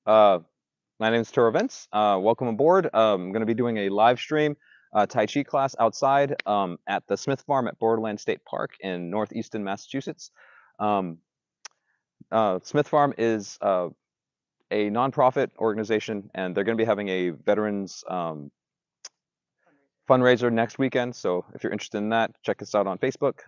Uh, my name is Turo Vince. Welcome aboard. I'm going to be doing a live stream Tai Chi class outside at the Smith Farm at Borderland State Park in North Easton, Massachusetts. Um, Smith Farm is a nonprofit organization, and they're going to be having a veterans fundraiser next weekend. So if you're interested in that, check us out on Facebook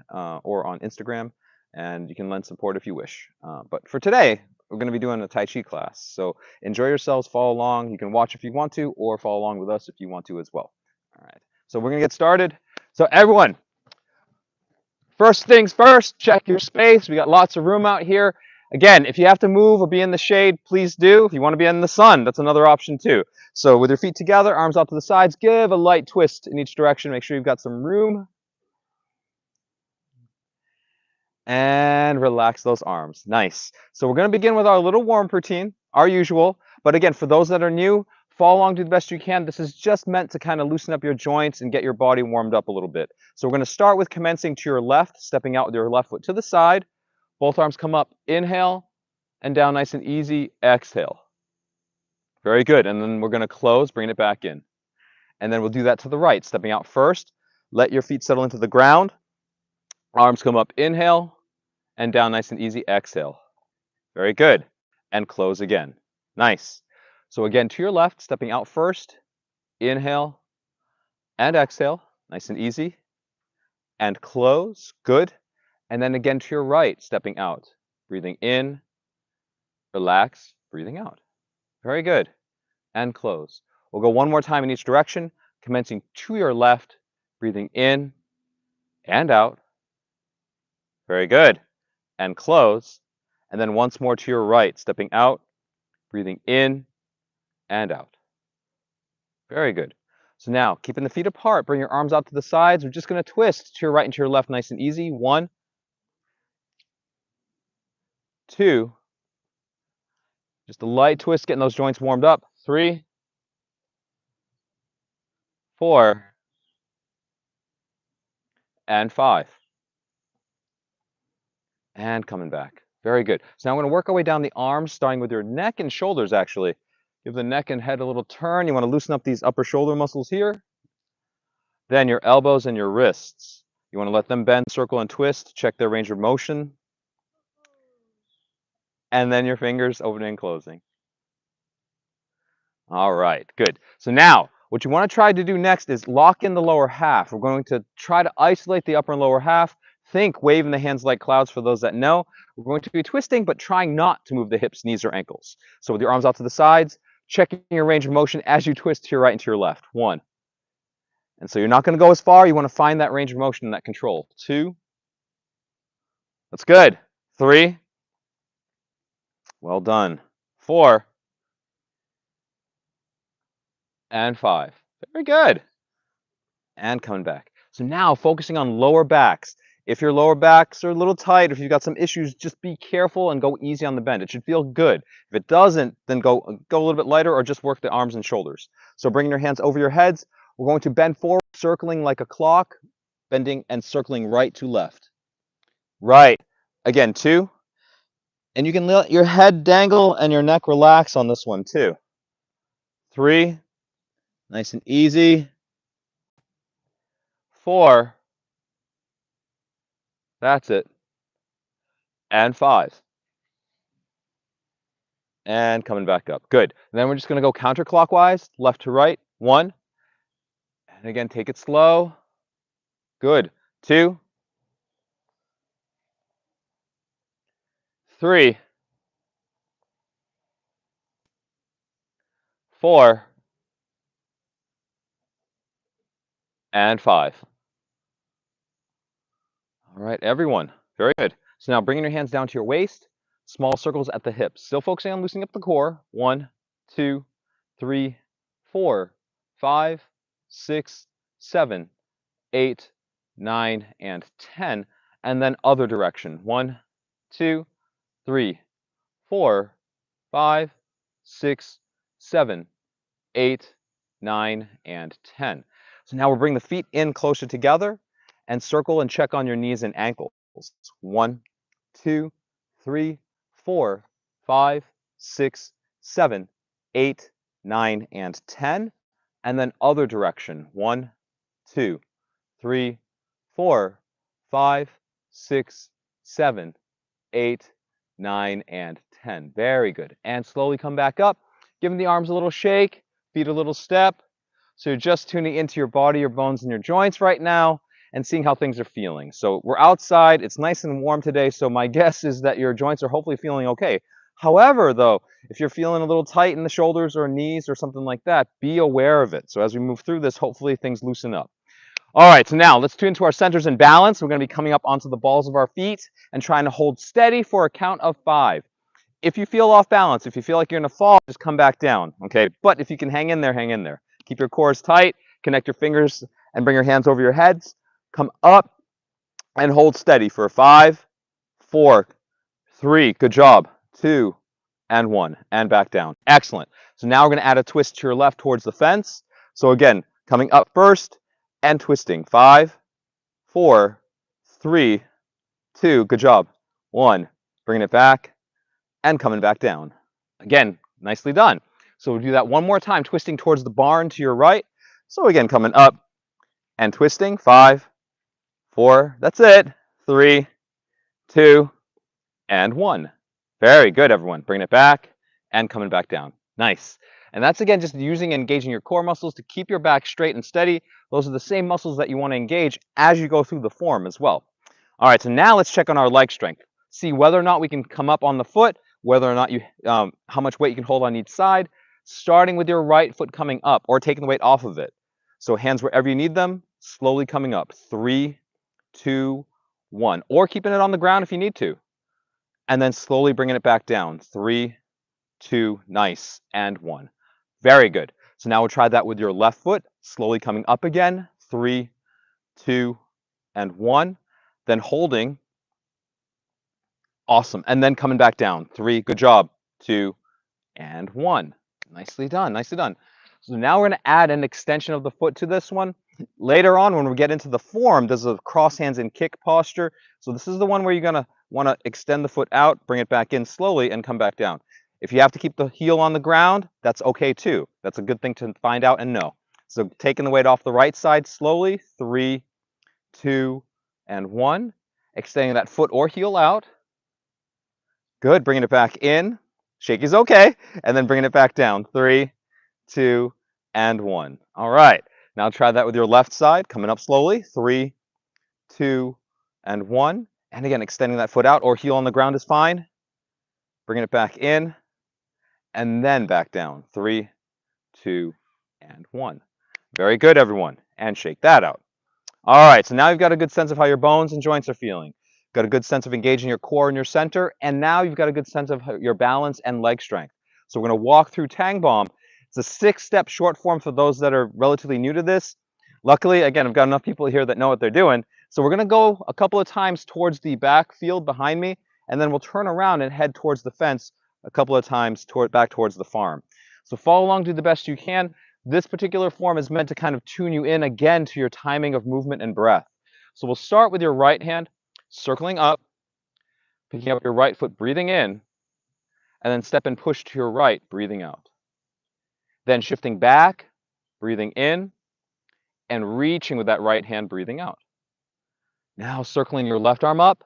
or on Instagram, and you can lend support if you wish. But for today, we're going to be doing a Tai Chi class. So enjoy yourselves, follow along. You can watch if you want to, or follow along with us if you want to as well. All right. So we're going to get started. So everyone, first things first, check your space. We got lots of room out here. Again, if you have to move or be in the shade, please do. If you want to be in the sun, that's another option too. So with your feet together, arms out to the sides, give a light twist in each direction. Make sure you've got some room. And relax those arms. Nice. So we're going to begin with our little warm-up routine, our usual. But again, for those that are new, follow along, do the best you can. This is just meant to kind of loosen up your joints and get your body warmed up a little bit. So we're going to start with commencing to your left, stepping out with your left foot to the side. Both arms come up, inhale, and down nice and easy, exhale. Very good. And then we're going to close, bring it back in. And then we'll do that to the right, stepping out first. Let your feet settle into the ground. Arms come up, inhale, and down nice and easy, exhale. Very good. And close again. Nice. So again, to your left, stepping out first, inhale, and exhale, nice and easy. And close, good. And then again to your right, stepping out, breathing in, relax, breathing out. Very good. And close. We'll go one more time in each direction, commencing to your left, breathing in and out. Very good. And close. And then once more to your right, stepping out, breathing in and out. Very good. So now, keeping the feet apart, bring your arms out to the sides. We're just going to twist to your right and to your left, nice and easy. 1, 2. Just a light twist, getting those joints warmed up. 3, 4, and 5. And coming back. Very good. So now we're going to work our way down the arms, starting with your neck and shoulders, actually. Give the neck and head a little turn. You want to loosen up these upper shoulder muscles here. Then your elbows and your wrists. You want to let them bend, circle, and twist. Check their range of motion. And then your fingers opening and closing. All right, good. So now, what you want to try to do next is lock in the lower half. We're going to try to isolate the upper and lower half. Think waving the hands like clouds for those that know. We're going to be twisting, but trying not to move the hips, knees, or ankles. So with your arms out to the sides, checking your range of motion as you twist to your right and to your left. 1. And so you're not going to go as far. You want to find that range of motion and that control. 2. That's good. 3. Well done. 4. And 5. Very good. And coming back. So now focusing on lower backs. If your lower backs are a little tight, if you've got some issues, just be careful and go easy on the bend. It should feel good. If it doesn't, then go a little bit lighter or just work the arms and shoulders. So bringing your hands over your heads, we're going to bend forward, circling like a clock, bending and circling right to left. Right. Again, 2. And you can let your head dangle and your neck relax on this one too. 3. Nice and easy. 4. That's it. And 5. And coming back up. Good. And then we're just going to go counterclockwise, left to right. 1. And again, take it slow. Good. 2. 3. 4. And 5. All right, everyone. Very good. So now bringing your hands down to your waist, small circles at the hips. Still focusing on loosening up the core. 1, 2, 3, 4, 5, 6, 7, 8, 9, and 10. And then other direction. 1, 2, 3, 4, 5, 6, 7, 8, 9, and 10. So now we'll bring the feet in closer together and circle and check on your knees and ankles. 1, 2, 3, 4, 5, 6, 7, 8, 9, and 10. And then other direction. 1, 2, 3, 4, 5, 6, 7, 8, 9, and 10. Very good. And slowly come back up, giving the arms a little shake, feet a little step. So you're just tuning into your body, your bones, and your joints right now and seeing how things are feeling. So we're outside. It's nice and warm today. So my guess is that your joints are hopefully feeling okay. However, though, if you're feeling a little tight in the shoulders or knees or something like that, be aware of it. So as we move through this, hopefully things loosen up. All right, so now let's tune into our centers and balance. We're going to be coming up onto the balls of our feet and trying to hold steady for a count of 5. If you feel off balance, if you feel like you're going to fall, just come back down, okay? But if you can hang in there, hang in there. Keep your cores tight, connect your fingers, and bring your hands over your heads. Come up and hold steady for 5, 4, 3, good job, 2, and 1, and back down. Excellent. So now we're going to add a twist to your left towards the fence. So again, coming up first and twisting. 5, 4, 3, 2, good job, 1, bringing it back and coming back down. Again, nicely done. So we'll do that one more time, twisting towards the barn to your right. So again, coming up and twisting. 5, 4, that's it. 3, 2, and 1. Very good, everyone. Bringing it back and coming back down. Nice. And that's, again, just using and engaging your core muscles to keep your back straight and steady. Those are the same muscles that you want to engage as you go through the form as well. All right, so now let's check on our leg strength. See whether or not we can come up on the foot, whether or not you, how much weight you can hold on each side, starting with your right foot coming up or taking the weight off of it. So hands wherever you need them, slowly coming up. 3, 2, 1. Or keeping it on the ground if you need to. And then slowly bringing it back down. 3, 2, nice, and 1. Very good. So now we'll try that with your left foot, slowly coming up again. 3, 2, and 1. Then holding. Awesome. And then coming back down. 3, good job. 2, and 1. Nicely done, nicely done. So now we're going to add an extension of the foot to this one. Later on, when we get into the form, there's a cross hands and kick posture. So this is the one where you're going to want to extend the foot out, bring it back in slowly, and come back down. If you have to keep the heel on the ground, that's okay too. That's a good thing to find out and know. So taking the weight off the right side slowly. 3, 2, and 1. Extending that foot or heel out. Good. Bringing it back in. Shaky's okay. And then bringing it back down. 3, 2, and 1. All right. Now try that with your left side. Coming up slowly. 3, 2, and 1. And again, extending that foot out or heel on the ground is fine. Bringing it back in. And then back down. 3, 2, and 1. Very good, everyone. And shake that out. All right. So now you've got a good sense of how your bones and joints are feeling. Got a good sense of engaging your core and your center, and now you've got a good sense of your balance and leg strength. So we're going to walk through Tang Bomb. It's a 6-step short form for those that are relatively new to this. Luckily, again, I've got enough people here that know what they're doing. So we're going to go a couple of times towards the back field behind me, and then we'll turn around and head towards the fence a couple of times back towards the farm. So follow along, do the best you can. This particular form is meant to kind of tune you in again to your timing of movement and breath. So we'll start with your right hand, circling up, picking up your right foot, breathing in, and then step and push to your right, breathing out. Then shifting back, breathing in, and reaching with that right hand, breathing out. Now circling your left arm up,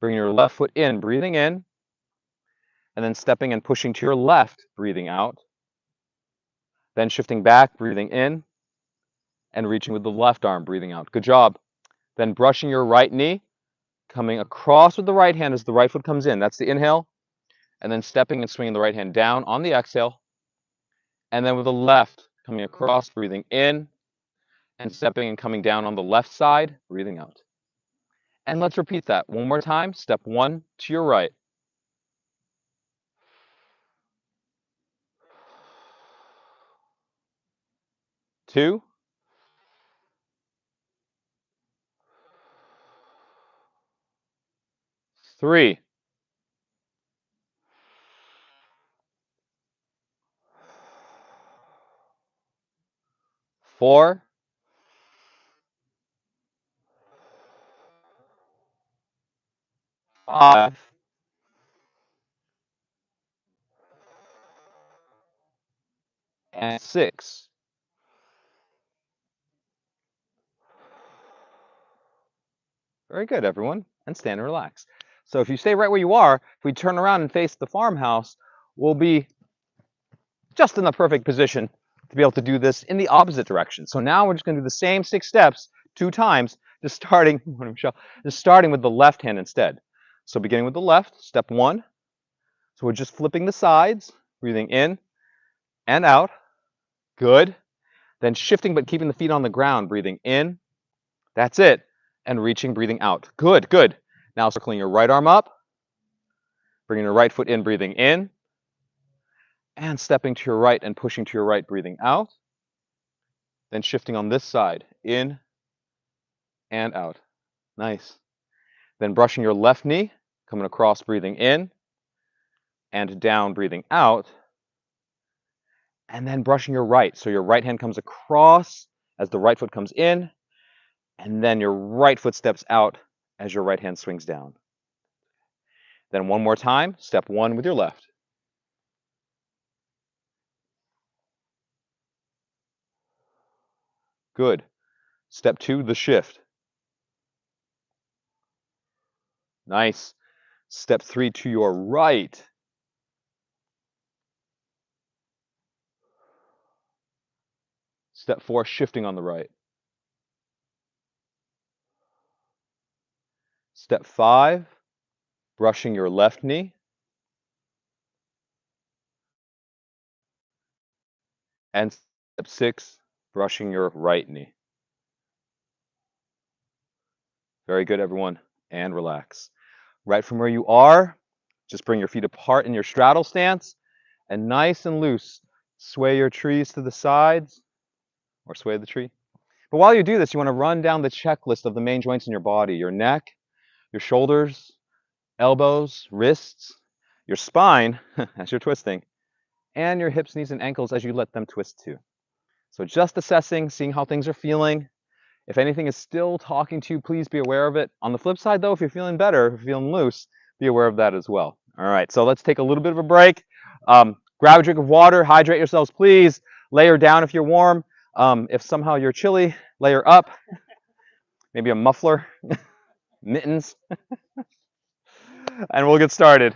bringing your left foot in, breathing in, and then stepping and pushing to your left, breathing out. Then shifting back, breathing in, and reaching with the left arm, breathing out. Good job. Then brushing your right knee, coming across with the right hand as the right foot comes in. That's the inhale. And then stepping and swinging the right hand down on the exhale. And then with the left, coming across, breathing in, and stepping and coming down on the left side, breathing out. And let's repeat that one more time. Step 1 to your right. 2. 3. 4. 5. and 6. Very good, everyone. And stand and relax. So if you stay right where you are, if we turn around and face the farmhouse, we'll be just in the perfect position to be able to do this in the opposite direction. So now we're just going to do the same 6 steps 2 times, just starting, just starting with the left hand instead. So beginning with the left, step 1. So we're just flipping the sides, breathing in and out. Good. Then shifting but keeping the feet on the ground, breathing in. That's it. And reaching, breathing out. Good, good. Now circling your right arm up, bringing your right foot in, breathing in, and stepping to your right and pushing to your right, breathing out. Then shifting on this side, in and out. Nice. Then brushing your left knee, coming across, breathing in, and down, breathing out. And then brushing your right. So your right hand comes across as the right foot comes in, and then your right foot steps out as your right hand swings down. Then one more time, step 1 with your left. Good. Step 2, the shift. Nice. Step 3 to your right. Step 4, shifting on the right. Step 5, brushing your left knee. And step 6, brushing your right knee. Very good, everyone. And relax. Right from where you are, just bring your feet apart in your straddle stance. And nice and loose, sway your trees to the sides, or sway the tree. But while you do this, you want to run down the checklist of the main joints in your body: your neck, your shoulders, elbows, wrists, your spine as you're twisting, and your hips, knees, and ankles as you let them twist too. So just assessing, seeing how things are feeling. If anything is still talking to you, please be aware of it. On the flip side, though, if you're feeling better, if you're feeling loose, be aware of that as well. All right, so let's take a little bit of a break. Grab a drink of water, hydrate yourselves, please. Layer down if you're warm. If somehow you're chilly, layer up. Maybe a muffler, mittens, and we'll get started.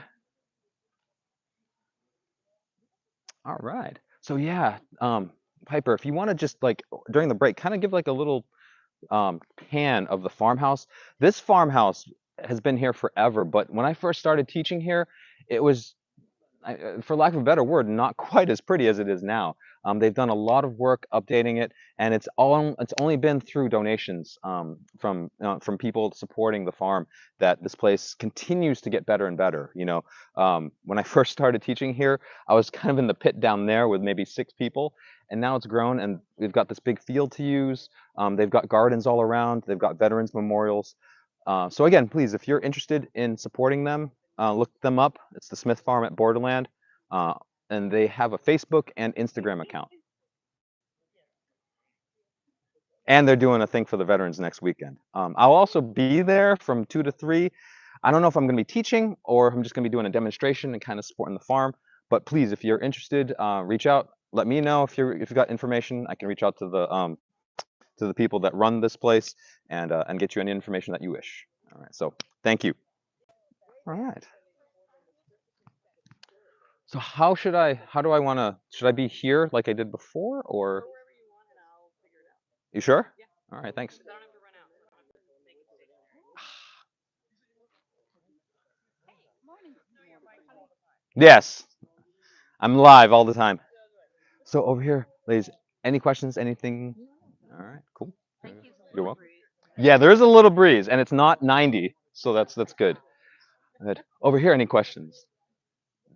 All right. So yeah, Piper, if you want to just like during the break, kind of give like a little pan of the farmhouse. This farmhouse has been here forever, but when I first started teaching here, it was, for lack of a better word, not quite as pretty as it is now. They've done a lot of work updating it, and it's only been through donations from people supporting the farm that this place continues to get better and better. You know, when I first started teaching here, I was kind of in the pit down there with maybe 6 people, and now it's grown, and we've got this big field to use. They've got gardens all around. They've got veterans memorials. So again, please, if you're interested in supporting them, look them up. It's the Smith Farm at Borderland, and they have a Facebook and Instagram account. And they're doing a thing for the veterans next weekend. I'll also be there from 2 to 3. I don't know if I'm going to be teaching or if I'm just going to be doing a demonstration and kind of supporting the farm. But please, if you're interested, reach out. Let me know if you've got information. I can reach out to the people that run this place and get you any information that you wish. All right. So thank you. All right. So how do I want to, should I be here like I did before, or? You sure? All right, thanks. Yes, I'm live all the time. So over here, ladies, any questions, anything? All right, cool. You're welcome. Yeah, there is a little breeze, and it's not 90, so that's good. Good. Over here, any questions?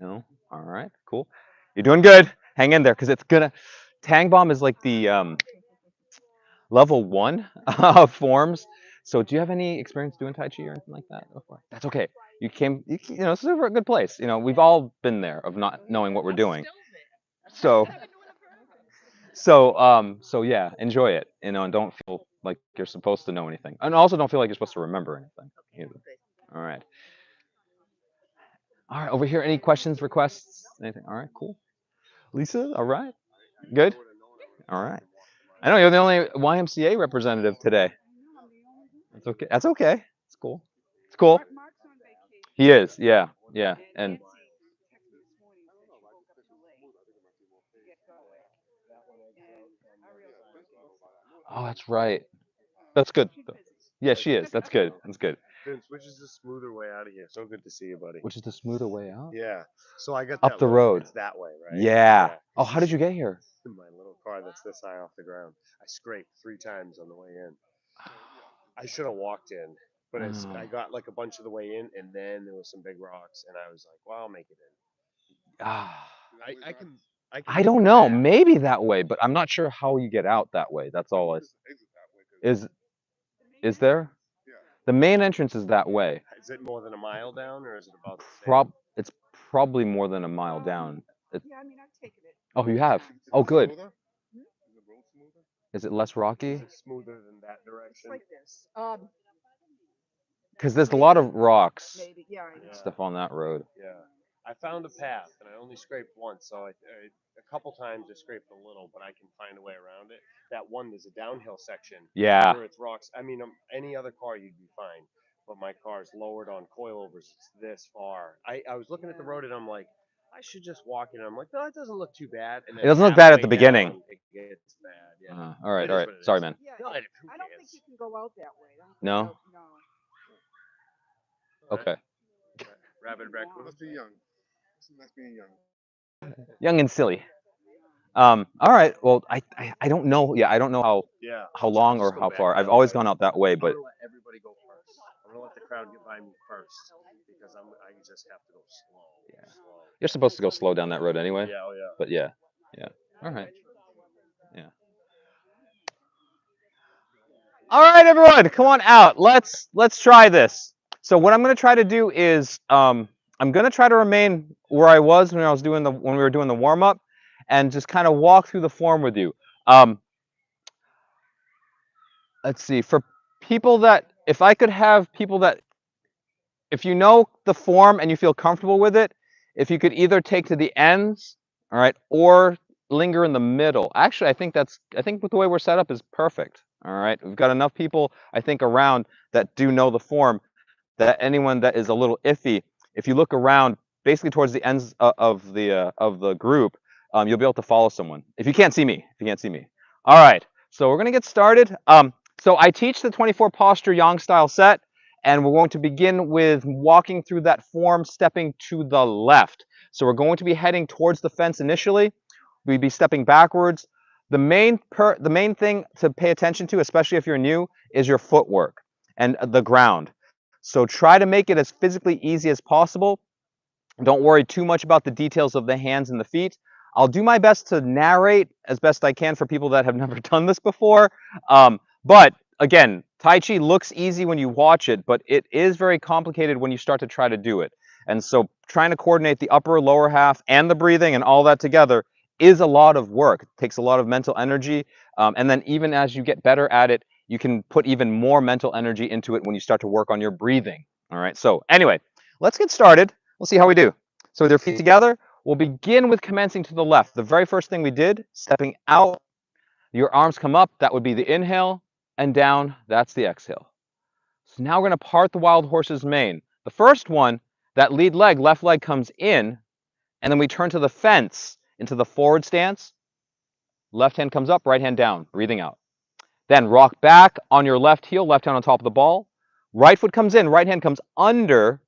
No? All right, cool. You're doing good. Hang in there, because it's gonna, Tang Bomb is like the level 1 of forms. So do you have any experience doing Tai Chi or anything like that before? That's okay. You know, this is a good place. You know, we've all been there of not knowing what we're doing. So, so yeah, enjoy it. You know, and don't feel like you're supposed to know anything. And also don't feel like you're supposed to remember anything either. All right. All right, over here, any questions, requests, anything? All right, cool. Lisa, all right. Good? All right. I know you're the only YMCA representative today. That's okay. That's okay. It's cool. It's cool. He is. Yeah. Yeah. And oh, that's right. That's good. Yeah, she is. That's good. That's good. Vince, which is the smoother way out of here? So good to see you, buddy. Which is the smoother way out? Yeah. So I got Up that the look. road. It's that way, right? Yeah. Oh, how did you get here? My little car that's this high off the ground. I scraped 3 times on the way in. I should have walked in, but I got like a bunch of the way in, and then there was some big rocks, and I was like, "Well, I'll make it in." Ah. I can. I don't know. Maybe that way, but I'm not sure how you get out that way. That's all. Is there? The main entrance is that way. Is it more than a mile down, or is it about the same? It's probably more than a mile down. Oh, you have. Oh, good. Is it less rocky? Is it smoother than that direction? Because there's a lot of rocks Yeah. stuff on that road. Yeah. I found a path, and I only scraped once, so a couple times I scraped a little, but I can find a way around it. That one, there's a downhill section Yeah. where it's rocks. I mean, any other car you'd be fine, but my car's lowered on coilovers. It's this far. I was looking at the road, and I'm like, I should just walk in. I'm like, no, it doesn't look too bad. And then It doesn't look bad at the halfway beginning. down, it gets bad. Yeah. All right. It All is right. what it Sorry, is. man. No, I don't think you can go out that way. No? Okay. Rabbit breakfast. Must be young. That's being young. Young and silly. All right. Well, I don't know. Yeah, I don't know Yeah. how long or Just go how back far. the I've other always way. gone out that way, I'm but gonna let everybody go first. I'm gonna let the crowd get by me first because I just have to go slow. Yeah. Slow. you're supposed to go slow down that road anyway. Yeah. Oh yeah. But yeah. Yeah. All right. Yeah. All right, everyone, come on out. Let's try this. So what I'm going to try to do is I'm going to try to remain where I was when we were doing the warm up, and just kind of walk through the form with you. Let's see, for people that if I could have people that if you know the form and you feel comfortable with it, if you could either take to the ends, all right, or linger in the middle. Actually, I think with the way we're set up is perfect. All right, we've got enough people I think around that do know the form that anyone that is a little iffy, if you look around basically towards the ends of the group, you'll be able to follow someone. If you can't see me, All right, so we're gonna get started. So I teach the 24 posture Yang style set, and we're going to begin with walking through that form, stepping to the left. So we're going to be heading towards the fence initially. We'd be stepping backwards. The main thing to pay attention to, especially if you're new, is your footwork and the ground. So try to make it as physically easy as possible. Don't worry too much about the details of the hands and the feet. I'll do my best to narrate as best I can for people that have never done this before. But again, Tai Chi looks easy when you watch it, but it is very complicated when you start to try to do it. And so trying to coordinate the upper, lower half, and the breathing and all that together is a lot of work. It takes a lot of mental energy. And then even as you get better at it, you can put even more mental energy into it when you start to work on your breathing. All right. So anyway, let's get started. We'll see how we do. So with your feet together, we'll begin with commencing to the left. The very first thing we did, stepping out, your arms come up. That would be the inhale, and down. That's the exhale. So now we're going to part the wild horse's mane. The first one, that lead leg, left leg comes in, and then we turn to the fence into the forward stance. Left hand comes up, right hand down, breathing out. Then rock back on your left heel, left hand on top of the ball. Right foot comes in, right hand comes under,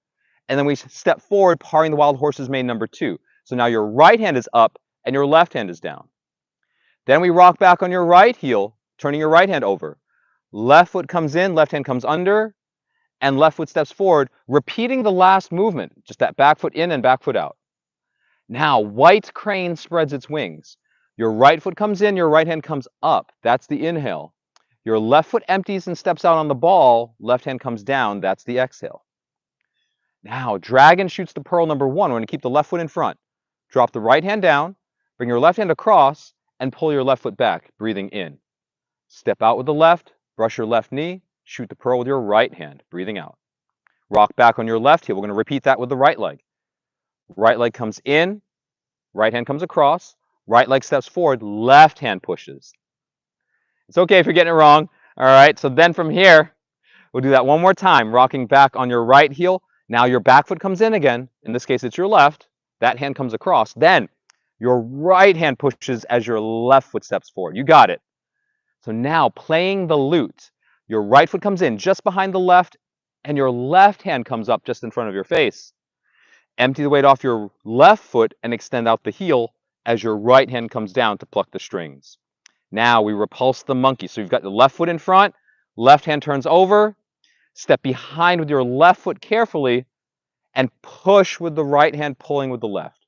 and then we step forward, parting the wild horse's mane number 2. So now your right hand is up and your left hand is down. Then we rock back on your right heel, turning your right hand over. Left foot comes in, left hand comes under, and left foot steps forward, repeating the last movement, just that back foot in and back foot out. Now, white crane spreads its wings. Your right foot comes in, your right hand comes up. That's the inhale. Your left foot empties and steps out on the ball. Left hand comes down. That's the exhale. Now, dragon shoots the pearl number 1. We're going to keep the left foot in front. Drop the right hand down, bring your left hand across, and pull your left foot back, breathing in. Step out with the left, brush your left knee, shoot the pearl with your right hand, breathing out. Rock back on your left heel. We're going to repeat that with the right leg. Right leg comes in, right hand comes across, Right leg steps forward, left hand pushes. It's okay if you're getting it wrong. All right, so then from here, we'll do that one more time, rocking back on your right heel. Now your back foot comes in again. In this case, it's your left. That hand comes across. Then your right hand pushes as your left foot steps forward. You got it. So now playing the lute, your right foot comes in just behind the left, and your left hand comes up just in front of your face. Empty the weight off your left foot and extend out the heel as your right hand comes down to pluck the strings. Now we repulse the monkey. So you've got the left foot in front, left hand turns over, step behind with your left foot carefully, and push with the right hand, pulling with the left.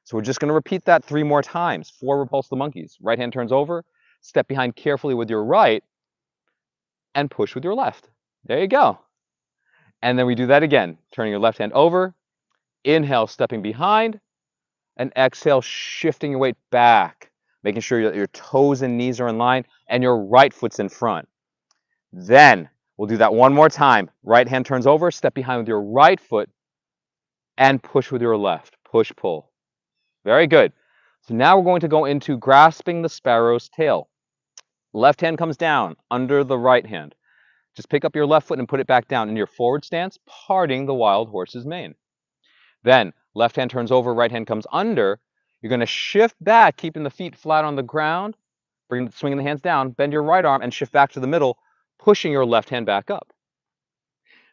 So we're just going to repeat that 3 more times. 4 repulse the monkeys. Right hand turns over, step behind carefully with your right, and push with your left. There you go. And then we do that again, turning your left hand over, inhale, stepping behind, and exhale, shifting your weight back, making sure that your toes and knees are in line and your right foot's in front. Then we'll do that one more time. Right hand turns over, step behind with your right foot, and push with your left. Push, pull. Very good. So now we're going to go into grasping the sparrow's tail. Left hand comes down under the right hand. Just pick up your left foot and put it back down in your forward stance, parting the wild horse's mane. Then left hand turns over, right hand comes under. You're going to shift back, keeping the feet flat on the ground, swinging the hands down, bend your right arm and shift back to the middle, pushing your left hand back up.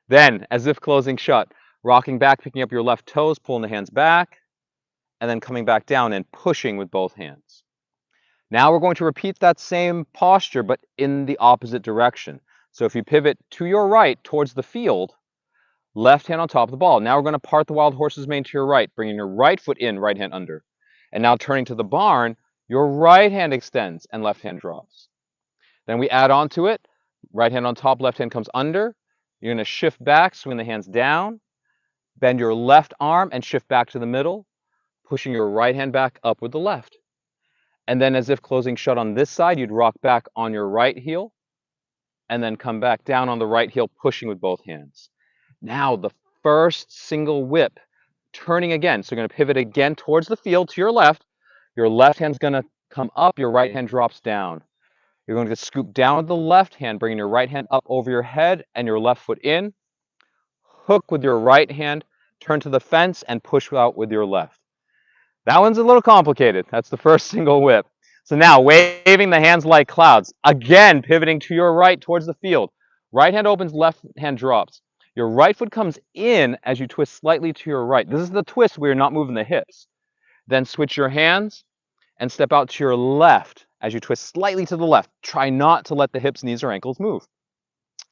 Then, as if closing shut, rocking back, picking up your left toes, pulling the hands back, and then coming back down and pushing with both hands. Now we're going to repeat that same posture, but in the opposite direction. So if you pivot to your right towards the field, left hand on top of the ball. Now we're going to part the wild horse's mane to your right, bringing your right foot in, right hand under. And now turning to the barn, your right hand extends and left hand drops. Then we add on to it, right hand on top, left hand comes under. You're going to shift back, swing the hands down, bend your left arm and shift back to the middle, pushing your right hand back up with the left. And then as if closing shut on this side, you'd rock back on your right heel and then come back down on the right heel, pushing with both hands. Now the first single whip, turning again. So you're going to pivot again towards the field to your left. Your left hand's going to come up, your right hand drops down. You're going to scoop down with the left hand, bringing your right hand up over your head and your left foot in. Hook with your right hand, turn to the fence, and push out with your left. That one's a little complicated. That's the first single whip. So now, waving the hands like clouds. Again, pivoting to your right towards the field. Right hand opens, left hand drops. Your right foot comes in as you twist slightly to your right. This is the twist where you're not moving the hips. Then switch your hands and step out to your left as you twist slightly to the left. Try not to let the hips, knees, or ankles move.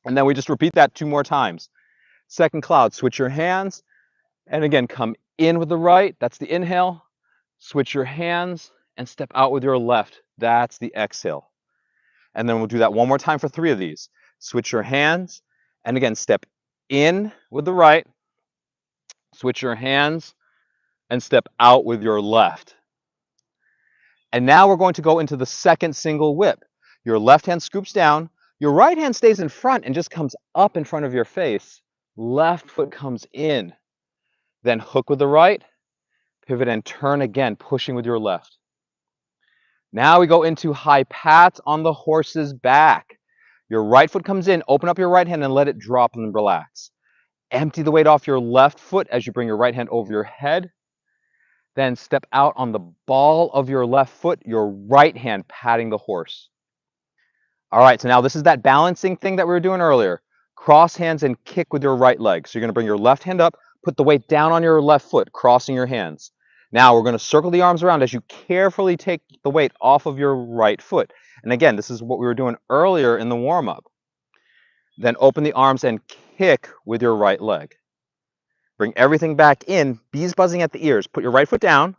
And then we just repeat that 2 more times. Second cloud, switch your hands. And again, come in with the right. That's the inhale. Switch your hands and step out with your left. That's the exhale. And then we'll do that one more time for 3 of these. Switch your hands. And again, step in with the right. Switch your hands and step out with your left. And now we're going to go into the second single whip. Your left hand scoops down. Your right hand stays in front and just comes up in front of your face. Left foot comes in. Then hook with the right. Pivot and turn again, pushing with your left. Now we go into high pats on the horse's back. Your right foot comes in. Open up your right hand and let it drop and relax. Empty the weight off your left foot as you bring your right hand over your head. Then step out on the ball of your left foot, your right hand patting the horse. All right, so now this is that balancing thing that we were doing earlier. Cross hands and kick with your right leg. So you're going to bring your left hand up, put the weight down on your left foot, crossing your hands. Now we're going to circle the arms around as you carefully take the weight off of your right foot. And again, this is what we were doing earlier in the warm-up. Then open the arms and kick with your right leg. Bring everything back in, bees buzzing at the ears. Put your right foot down,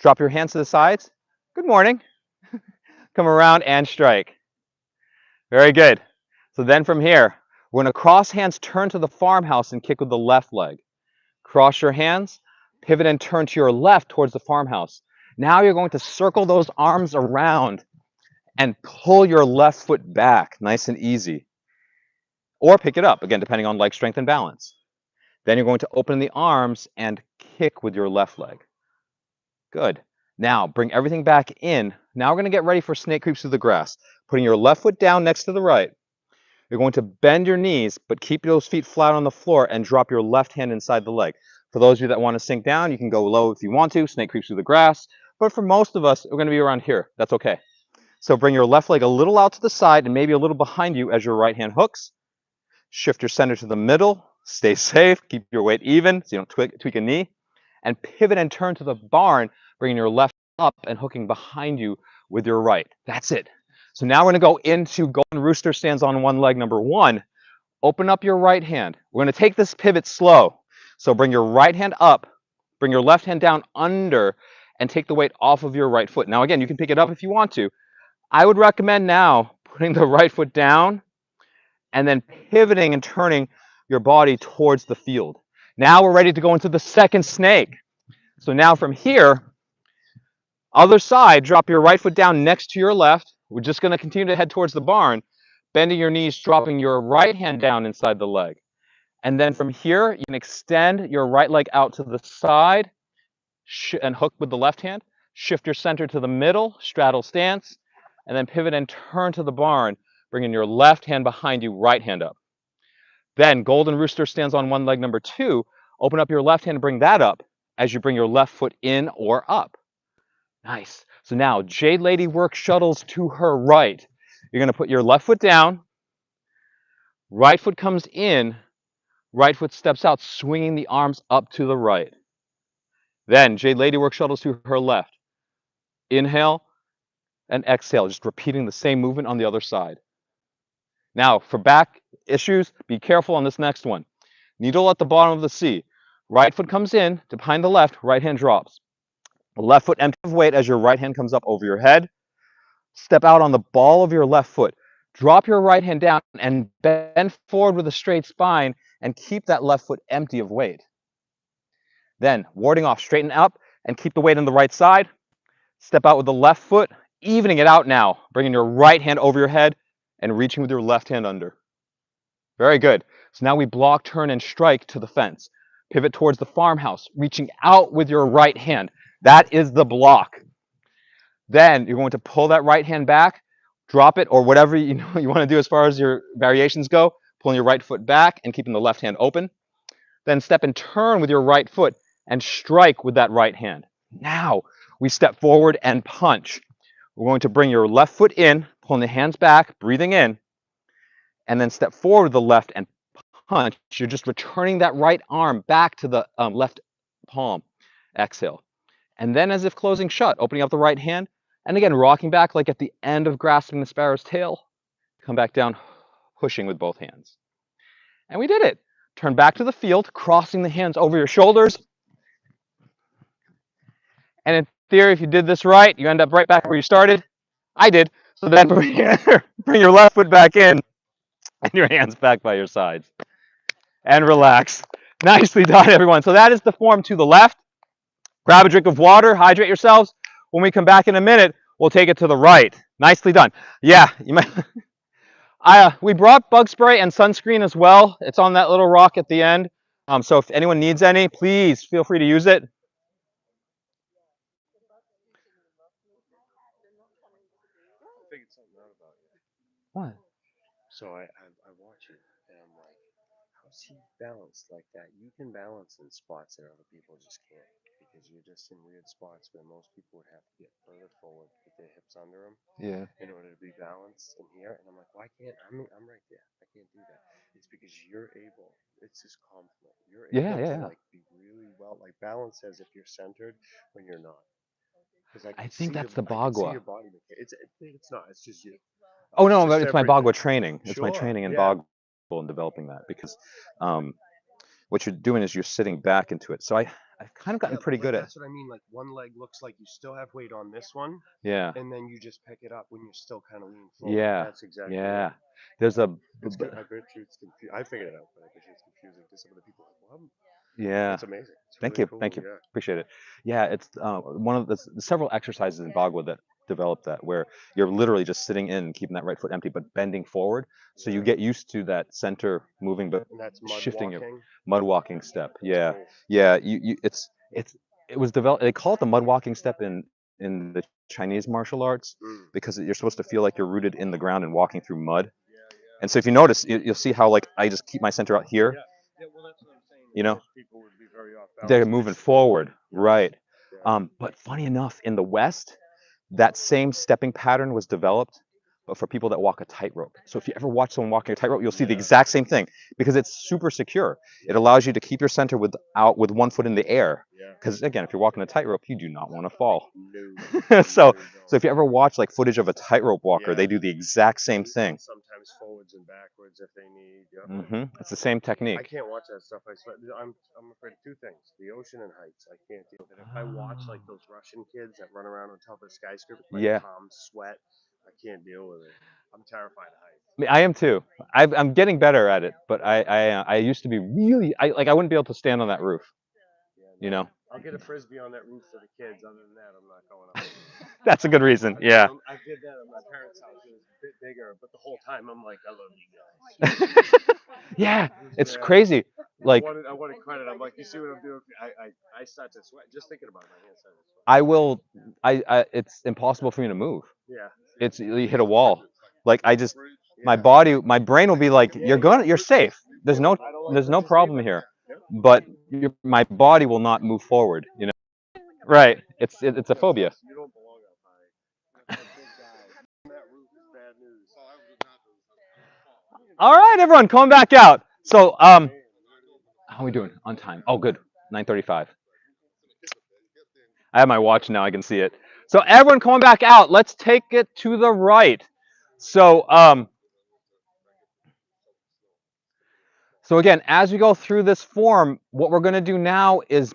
drop your hands to the sides. Good morning. Come around and strike. Very good. So then from here, we're going to cross hands, turn to the farmhouse and kick with the left leg. Cross your hands, pivot and turn to your left towards the farmhouse. Now you're going to circle those arms around and pull your left foot back, nice and easy. Or pick it up, again, depending on leg strength and balance. Then you're going to open the arms and kick with your left leg. Good. Now, bring everything back in. Now we're going to get ready for snake creeps through the grass. Putting your left foot down next to the right. You're going to bend your knees, but keep those feet flat on the floor and drop your left hand inside the leg. For those of you that want to sink down, you can go low if you want to. Snake creeps through the grass. But for most of us, we're going to be around here. That's okay. So bring your left leg a little out to the side and maybe a little behind you as your right hand hooks. Shift your center to the middle. Stay safe. Keep your weight even so you don't tweak a knee. And pivot and turn to the barn, bringing your left up and hooking behind you with your right. That's it. So now we're going to go into golden rooster stands on one leg, number one. Open up your right hand. We're going to take this pivot slow. So bring your right hand up, bring your left hand down under, and take the weight off of your right foot. Now, again, you can pick it up if you want to. I would recommend now putting the right foot down and then pivoting and turning your body towards the field. Now we're ready to go into the second snake. So now from here, other side, drop your right foot down next to your left. We're just going to continue to head towards the barn, bending your knees, dropping your right hand down inside the leg. And then from here, you can extend your right leg out to the side and hook with the left hand. Shift your center to the middle, straddle stance, and then pivot and turn to the barn, bringing your left hand behind you, right hand up. Then golden rooster stands on one leg, number two. Open up your left hand and bring that up as you bring your left foot in or up. Nice. So now Jade Lady work shuttles to her right. You're going to put your left foot down. Right foot comes in. Right foot steps out, swinging the arms up to the right. Then Jade Lady work shuttles to her left. Inhale and exhale, just repeating the same movement on the other side. Now, for back issues, be careful on this next one. Needle at the bottom of the C. Right foot comes in to behind the left, right hand drops. Left foot empty of weight as your right hand comes up over your head. Step out on the ball of your left foot. Drop your right hand down and bend forward with a straight spine and keep that left foot empty of weight. Then, warding off, straighten up and keep the weight on the right side. Step out with the left foot, evening it out now, bringing your right hand over your head and reaching with your left hand under. Very good. So now we block, turn, and strike to the fence. Pivot towards the farmhouse, reaching out with your right hand. That is the block. Then you're going to pull that right hand back, drop it, or whatever you want to do as far as your variations go, pulling your right foot back and keeping the left hand open. Then step and turn with your right foot and strike with that right hand. Now we step forward and punch. We're going to bring your left foot in, pulling the hands back, breathing in, and then step forward with the left and punch. You're just returning that right arm back to the left palm. Exhale. And then as if closing shut, opening up the right hand, and again, rocking back like at the end of grasping the sparrow's tail. Come back down, pushing with both hands. And we did it. Turn back to the field, crossing the hands over your shoulders. And in theory, if you did this right, you end up right back where you started. I did. So then bring your left foot back in and your hands back by your sides. And relax. Nicely done, everyone. So that is the form to the left. Grab a drink of water, hydrate yourselves. When we come back in a minute, we'll take it to the right. Nicely done. Yeah, you might. We brought bug spray and sunscreen as well. It's on that little rock at the end. So if anyone needs any, please feel free to use it. I figured something out about you. What? So I watch you and I'm like, how's he balanced like that? You can balance in spots that other people just can't because you're just in weird spots where most people would have to get further forward with their hips under them Yeah. in order to be balanced in here. And I'm like, why can't I'm right there? I can't do that. It's because you're able. It's just compliment. You're able to like be really well like balanced as if you're centered when you're not. Because I think that's the I can see Bagua. your body. It's not. It's just you. Oh no, Just it's my everything. Bagua training. It's my Sure. training in Yeah. Bagua and developing that because what you're doing is you're sitting back into it. So I've kind of gotten pretty good at. That's what I mean. Like one leg looks like you still have weight on this one, Yeah. and then you just pick it up when you're still kind of leaning forward. Yeah. That's exactly. Yeah. Right. There's a. It's good. I bet you it's confusing. I figured it out, but I bet you it's confusing to some of the people. Like, well, Yeah. it's amazing. It's Thank really you. cool. Thank you. Yeah. Appreciate it. Yeah, it's one of the several exercises in Bagua that develop that, where you're literally just sitting in and keeping that right foot empty, but bending forward. So you get used to that center moving, but And that's mud shifting walking. your mud walking step. Yeah. Cool. Yeah. It was developed. They call it the mud walking step in in the Chinese martial arts Mm. because you're supposed to feel like you're rooted in the ground and walking through mud. Yeah, yeah. And so if you notice, you'll see how like I just keep my center out here. Yeah. Yeah, well, that's what I'm saying. You know, Most people would be very off balance. they're moving forward, right? Yeah. But funny enough, in the West, that same stepping pattern was developed, but for people that walk a tightrope. So if you ever watch someone walking a tightrope, you'll see the exact same thing because it's super secure. It allows you to keep your center with one foot in the air. Yeah. Because again, if you're walking a tightrope, you do not want to fall. No. so No, you don't. so if you ever watch like footage of a tightrope walker, Yeah. they do the exact same thing. Sometimes forwards and backwards if they need. Yeah. It's the same I technique. can't watch that stuff. I'm afraid of two things: the ocean and heights. I can't deal with it. If I watch like those Russian kids that run around on top of skyscrapers, my Yeah. palms sweat. I can't deal with it. I'm terrified of heights. I mean, I am too. I'm getting better at it, but I used to be really I wouldn't be able to stand on that roof. Yeah, You know, I'll get a frisbee on that roof for the kids. Other than that, I'm not going up. that's a good reason. Yeah. I did that at my parents' house. It was a bit bigger, but the whole time I'm like, I love you guys. Yeah, it's Yeah. crazy. Like I wanted credit. I'm like, you see what I'm doing? I start to sweat just thinking about it. My hands start to sweat. I will. It's impossible for me to move. Yeah. It's you hit a wall. Like my body, my brain will be like, you're safe. There's no problem here. But my body will not move forward. You know. Right. It's a phobia. You don't belong up high. You're a big guy. That roof is bad news. All right, everyone, coming back out. So how are we doing on time? Oh, good. 9:35. I have my watch now. I can see it. So everyone coming back out. Let's take it to the right. So so again, as we go through this form, what we're going to do now is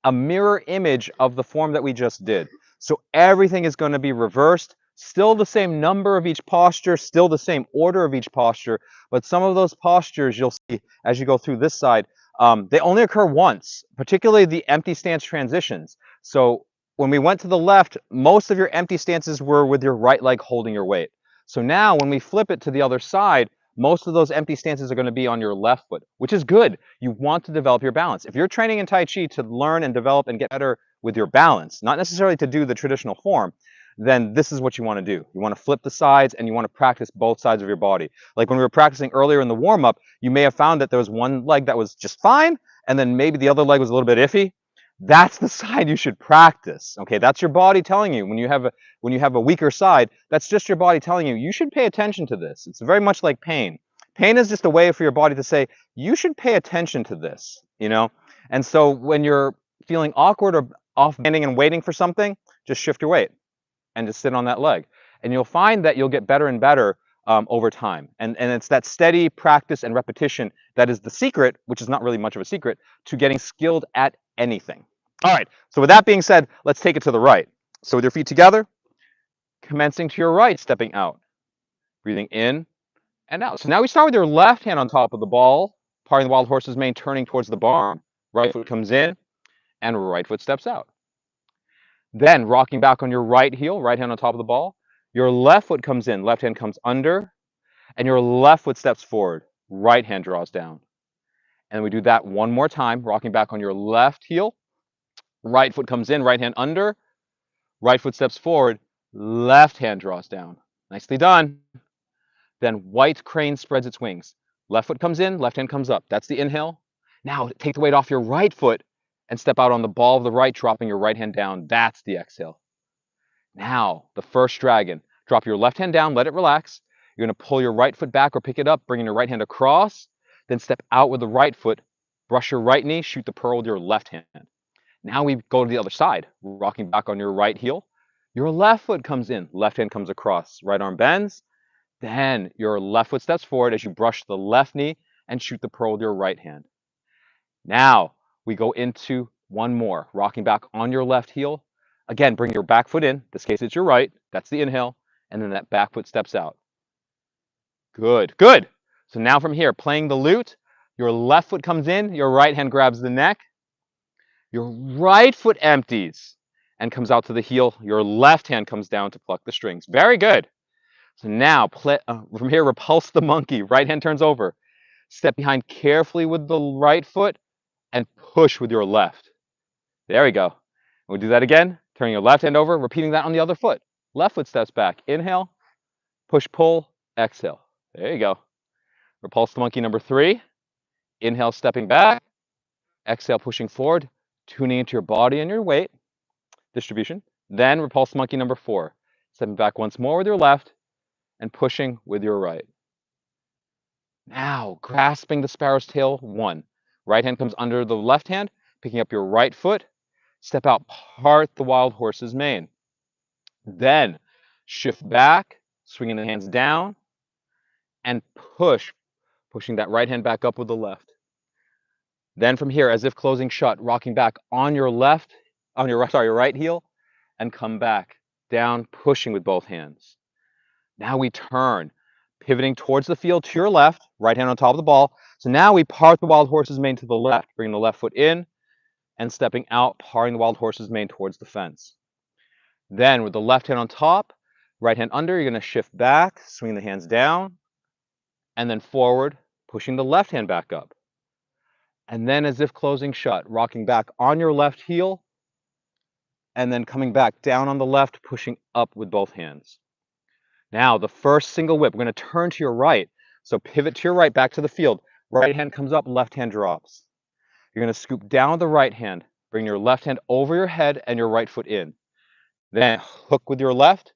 a mirror image of the form that we just did. So everything is going to be reversed. Still the same number of each posture, still the same order of each posture, but some of those postures you'll see as you go through this side, they only occur once, particularly the empty stance transitions. So when we went to the left, most of your empty stances were with your right leg holding your weight. So now when we flip it to the other side, most of those empty stances are going to be on your left foot, which is good. You want to develop your balance. If you're training in Tai Chi to learn and develop and get better with your balance, not necessarily to do the traditional form, then this is what you want to do. You want to flip the sides and you want to practice both sides of your body. Like when we were practicing earlier in the warm-up, you may have found that there was one leg that was just fine, and then maybe the other leg was a little bit iffy. That's the side you should practice. Okay, that's your body telling you when you have a weaker side, that's just your body telling you should pay attention to this. It's very much like pain. Pain is just a way for your body to say you should pay attention to this, you know? And so when you're feeling awkward or off standing and waiting for something, just shift your weight and just sit on that leg. And you'll find that you'll get better and better over time. And it's that steady practice and repetition that is the secret, which is not really much of a secret, to getting skilled at anything. All right, so with that being said, let's take it to the right. So with your feet together, commencing to your right, stepping out, breathing in and out. So now we start with your left hand on top of the ball, parting the wild horse's mane, turning towards the barn. Right foot comes in, and right foot steps out. Then rocking back on your right heel, right hand on top of the ball. Your left foot comes in, left hand comes under, and your left foot steps forward. Right hand draws down. And we do that one more time, rocking back on your left heel. Right foot comes in, right hand under. Right foot steps forward, left hand draws down. Nicely done. Then white crane spreads its wings. Left foot comes in, left hand comes up. That's the inhale. Now take the weight off your right foot and step out on the ball of the right, dropping your right hand down. That's the exhale. Now, the first dragon. Drop your left hand down, let it relax. You're going to pull your right foot back or pick it up, bringing your right hand across. Then step out with the right foot, brush your right knee, shoot the pearl with your left hand. Now we go to the other side, rocking back on your right heel. Your left foot comes in, left hand comes across, right arm bends. Then your left foot steps forward as you brush the left knee and shoot the pearl with your right hand. Now we go into one more, rocking back on your left heel. Again, bring your back foot in. In this case, it's your right. That's the inhale. And then that back foot steps out. Good, good. So now from here, playing the lute, your left foot comes in, your right hand grabs the neck. Your right foot empties and comes out to the heel. Your left hand comes down to pluck the strings. Very good. So now, from here, repulse the monkey. Right hand turns over. Step behind carefully with the right foot and push with your left. There we go. We'll do that again. Turning your left hand over, repeating that on the other foot. Left foot steps back. Inhale, push, pull, exhale. There you go. Repulsed monkey number 3. Inhale, stepping back. Exhale, pushing forward, tuning into your body and your weight distribution. Then repulsed monkey number 4. Stepping back once more with your left and pushing with your right. Now, grasping the sparrow's tail, 1. Right hand comes under the left hand, picking up your right foot. Step out, part the wild horse's mane. Then shift back, swinging the hands down, and pushing that right hand back up with the left. Then from here, as if closing shut, rocking back on your right heel, and come back down, pushing with both hands. Now we turn, pivoting towards the field to your left, right hand on top of the ball. So now we part the wild horse's mane to the left, bringing the left foot in and stepping out, parting the wild horse's mane towards the fence. Then with the left hand on top, right hand under, you're going to shift back, swing the hands down, and then forward, pushing the left hand back up. And then as if closing shut, rocking back on your left heel, and then coming back down on the left, pushing up with both hands. Now, the first single whip, we're going to turn to your right. So pivot to your right, back to the field. Right hand comes up, left hand drops. You're going to scoop down with the right hand, bring your left hand over your head and your right foot in. Then hook with your left,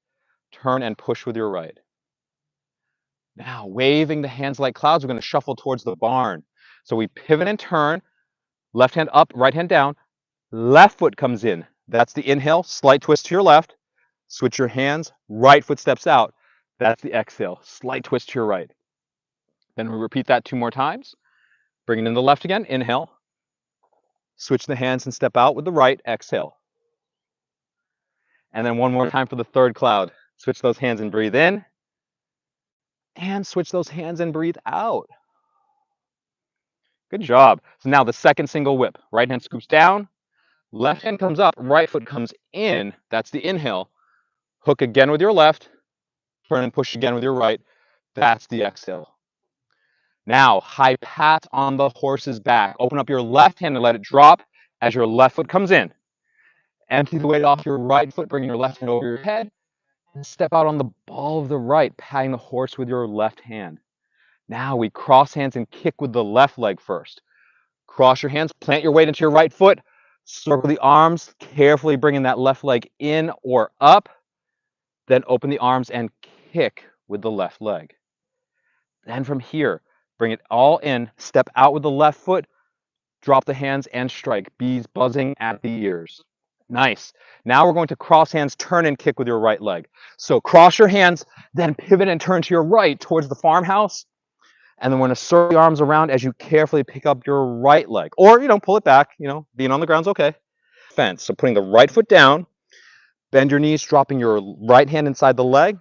turn and push with your right. Now, waving the hands like clouds, we're going to shuffle towards the barn. So we pivot and turn, left hand up, right hand down, left foot comes in. That's the inhale, slight twist to your left, switch your hands, right foot steps out. That's the exhale, slight twist to your right. Then we repeat that 2 more times. Bring it in the left again, inhale, switch the hands and step out with the right, exhale. And then 1 more time for the third cloud. Switch those hands and breathe in, and switch those hands and breathe out. Good job. So now the second single whip. Right hand scoops down, left hand comes up, right foot comes in. That's the inhale. Hook again with your left, turn and push again with your right. That's the exhale. Now, high pat on the horse's back. Open up your left hand and let it drop as your left foot comes in. Empty the weight off your right foot, bring your left hand over your head, and step out on the ball of the right, patting the horse with your left hand. Now we cross hands and kick with the left leg first. Cross your hands, plant your weight into your right foot, circle the arms, carefully bringing that left leg in or up. Then open the arms and kick with the left leg. Then from here, bring it all in, step out with the left foot, drop the hands and strike, bees buzzing at the ears. Nice. Now we're going to cross hands, turn and kick with your right leg. So cross your hands, then pivot and turn to your right towards the farmhouse. And then we're going to circle the arms around as you carefully pick up your right leg. Or, pull it back, being on the ground's okay. Fence. So putting the right foot down, bend your knees, dropping your right hand inside the leg.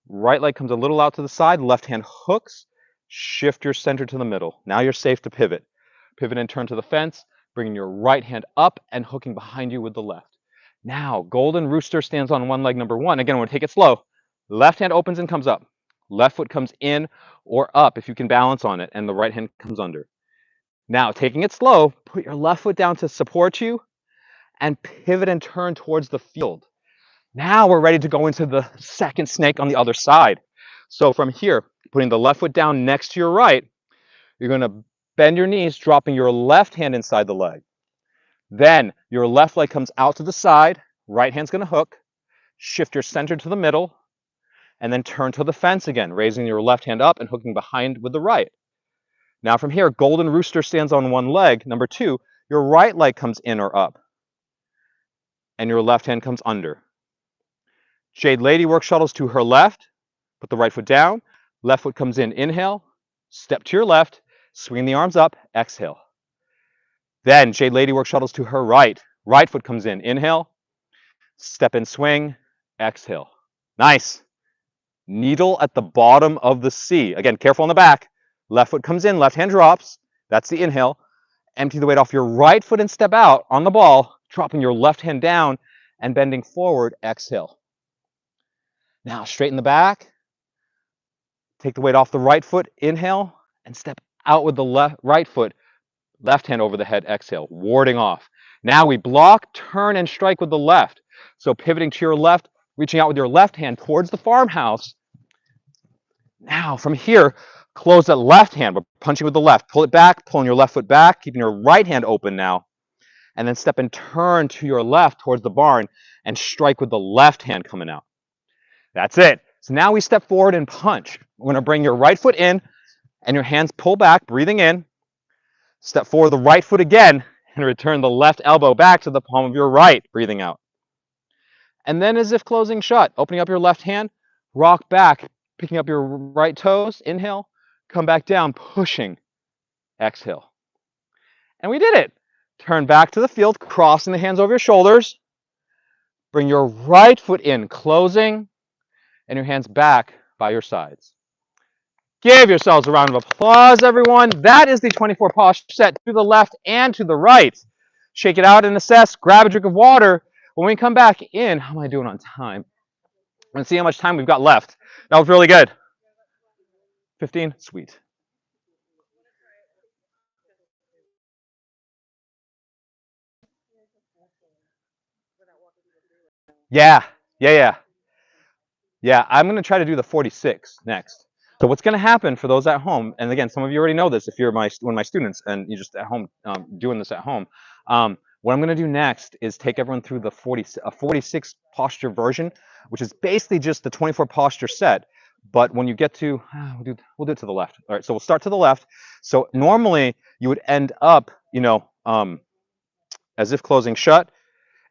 Right leg comes a little out to the side, left hand hooks, shift your center to the middle. Now you're safe to pivot. Pivot and turn to the fence, bringing your right hand up and hooking behind you with the left. Now, golden rooster stands on one leg, number 1. Again, we're going to take it slow. Left hand opens and comes up. Left foot comes in or up if you can balance on it, and the right hand comes under. Now, taking it slow, put your left foot down to support you and pivot and turn towards the field. Now we're ready to go into the second snake on the other side. So from here, putting the left foot down next to your right, you're going to bend your knees, dropping your left hand inside the leg. Then your left leg comes out to the side, right hand's going to hook, shift your center to the middle, and then turn to the fence again, raising your left hand up and hooking behind with the right. Now from here, golden rooster stands on one leg. Number 2, your right leg comes in or up, and your left hand comes under. Jade lady work shuttles to her left, put the right foot down, left foot comes in, inhale, step to your left, swing the arms up, exhale. Then Jade lady work shuttles to her right, right foot comes in, inhale, step and swing, exhale. Nice. Needle at the bottom of the C. Again, careful on the back. Left foot comes in, left hand drops. That's the inhale. Empty the weight off your right foot and step out on the ball, dropping your left hand down and bending forward, exhale. Now straighten the back. Take the weight off the right foot, inhale, and step out with the right foot, left hand over the head, exhale, warding off. Now we block, turn, and strike with the left. So pivoting to your left, reaching out with your left hand towards the farmhouse. Now from here, close that left hand. We're punching with the left. Pull it back, pulling your left foot back, keeping your right hand open now. And then step and turn to your left towards the barn and strike with the left hand coming out. That's it. So now we step forward and punch. We're going to bring your right foot in and your hands pull back, breathing in. Step forward the right foot again and return the left elbow back to the palm of your right, breathing out. And then as if closing shut, opening up your left hand, rock back, picking up your right toes, inhale, come back down, pushing, exhale. And we did it. Turn back to the field, crossing the hands over your shoulders. Bring your right foot in, closing, and your hands back by your sides. Give yourselves a round of applause, everyone. That is the 24 posture set to the left and to the right. Shake it out and assess. Grab a drink of water. When we come back in, how am I doing on time? Let's see how much time we've got left. That was really good. 15? Sweet. Yeah. Yeah, I'm going to try to do the 46 next. So what's going to happen for those at home, and again, some of you already know this if you're one of my students and you're just at home doing this at home. What I'm going to do next is take everyone through the 46 posture version, which is basically just the 24 posture set. But when you get to, we'll do it to the left. All right, so we'll start to the left. So normally you would end up, as if closing shut,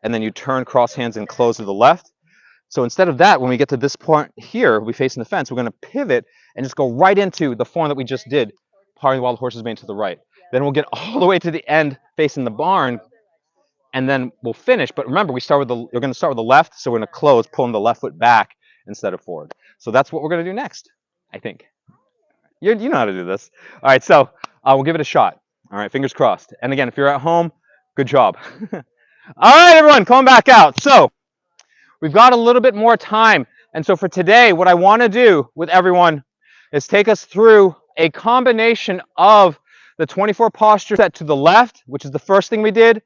and then you turn cross hands and close to the left. So instead of that, when we get to this point here, we facing the fence, we're going to pivot and just go right into the form that we just did, parting the wild horse's mane to the right. Then we'll get all the way to the end facing the barn, and then we'll finish. But remember, we're going to start with the left, so we're going to close, pulling the left foot back instead of forward. So that's what we're going to do next, I think. You know how to do this. All right, so we'll give it a shot. All right, fingers crossed. And again, if you're at home, good job. All right, everyone, come back out. So we've got a little bit more time. And so for today, what I want to do with everyone is take us through a combination of the 24 posture set to the left, which is the first thing we did,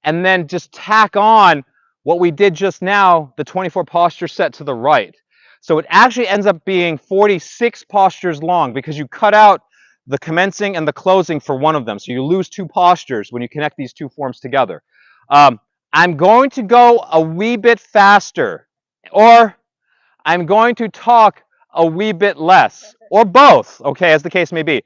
and then just tack on what we did just now, the 24 posture set to the right. So it actually ends up being 46 postures long because you cut out the commencing and the closing for one of them. So you lose 2 postures when you connect these 2 forms together. I'm going to go a wee bit faster, or I'm going to talk a wee bit less, or both, okay, as the case may be.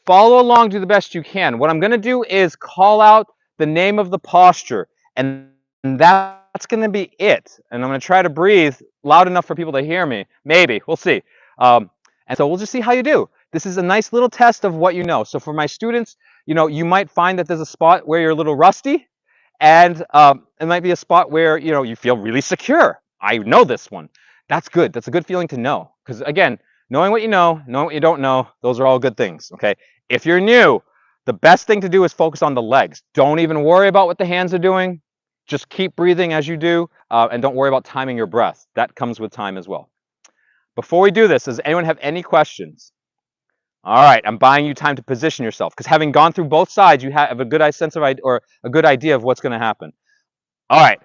Follow along, do the best you can. What I'm going to do is call out the name of the posture, and that's going to be it. And I'm going to try to breathe loud enough for people to hear me. Maybe. We'll see. And so we'll just see how you do. This is a nice little test of what you know. So for my students, you might find that there's a spot where you're a little rusty, and it might be a spot where you feel really secure. I know this one. That's good. That's a good feeling to know. Because again, knowing what you know, knowing what you don't know, those are all good things. Okay. If you're new, the best thing to do is focus on the legs. Don't even worry about what the hands are doing. Just keep breathing as you do, and don't worry about timing your breath. That comes with time as well. Before we do this, does anyone have any questions? All right, I'm buying you time to position yourself because having gone through both sides, you have a good sense of or a good idea of what's going to happen. All right,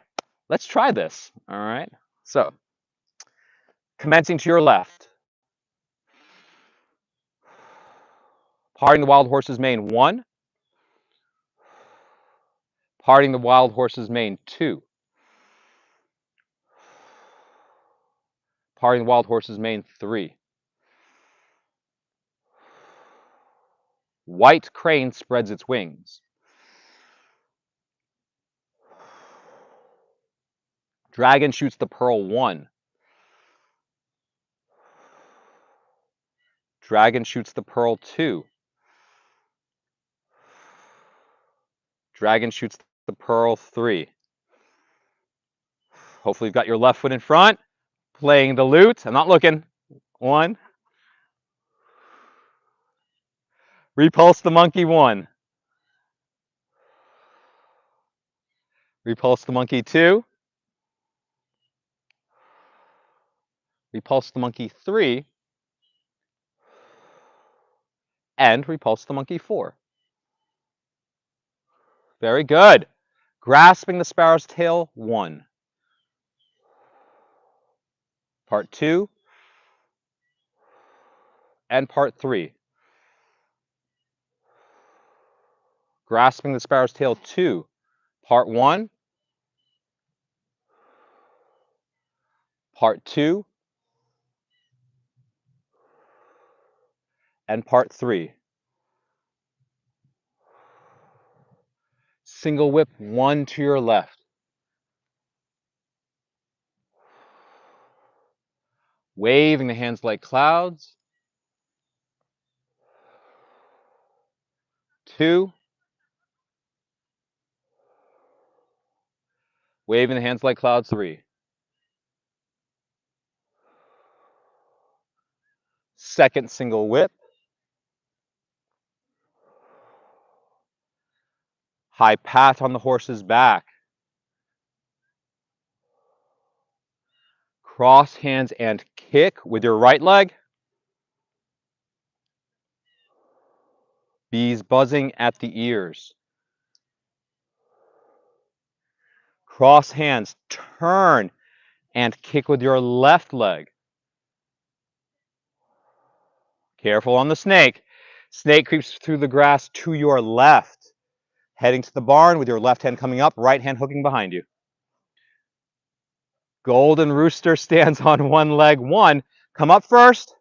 let's try this. All right, so commencing to your left, parting the wild horse's mane 1, parting the wild horse's mane 2, parting the wild horse's mane 3. White crane spreads its wings. Dragon shoots the pearl 1. Dragon shoots the pearl 2. Dragon shoots the pearl 3. Hopefully you've got your left foot in front, playing the lute. I'm not looking. 1. Repulse the monkey 1. Repulse the monkey 2. Repulse the monkey 3. And repulse the monkey 4. Very good. Grasping the sparrow's tail, 1. Part 2. And part 3. Grasping the sparrow's tail, 2. Part 1. Part 2. And part 3. Single whip, 1 to your left. Waving the hands like clouds. 2. Waving the hands like clouds, 3. Second single whip. High path on the horse's back. Cross hands and kick with your right leg. Bees buzzing at the ears. Cross hands, turn and kick with your left leg. Careful on the snake. Snake creeps through the grass to your left. Heading to the barn with your left hand coming up, right hand hooking behind you. Golden rooster stands on one leg. 1. Come up first.